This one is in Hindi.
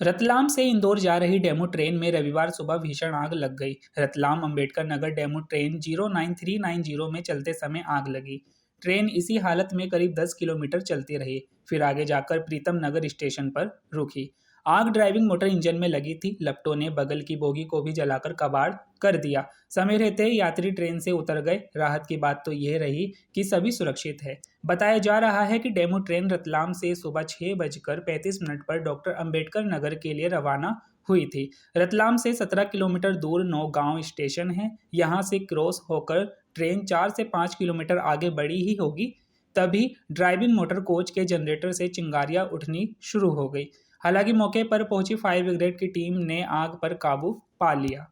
रतलाम से इंदौर जा रही डेमू ट्रेन में रविवार सुबह भीषण आग लग गई। रतलाम अंबेडकर नगर डेमू ट्रेन 09390 में चलते समय आग लगी। ट्रेन इसी हालत में करीब 10 किलोमीटर चलती रही, फिर आगे जाकर प्रीतम नगर स्टेशन पर रुकी। आग ड्राइविंग मोटर इंजन में लगी थी। लपटों ने बगल की बोगी को भी जलाकर कबाड़ कर दिया। समय रहते ही यात्री ट्रेन से उतर गए। राहत की बात तो यह रही कि सभी सुरक्षित है। बताया जा रहा है कि डेमू ट्रेन रतलाम से सुबह 6:35 पर डॉक्टर अंबेडकर नगर के लिए रवाना हुई थी। रतलाम से 17 किलोमीटर दूर नौगांव स्टेशन है। यहां से क्रॉस होकर ट्रेन 4 से 5 किलोमीटर आगे बढ़ी ही होगी, तभी ड्राइविंग मोटर कोच के जनरेटर से चिंगारियां उठनी शुरू हो गई। हालांकि मौके पर पहुंची फायर ब्रिगेड की टीम ने आग पर काबू पा लिया।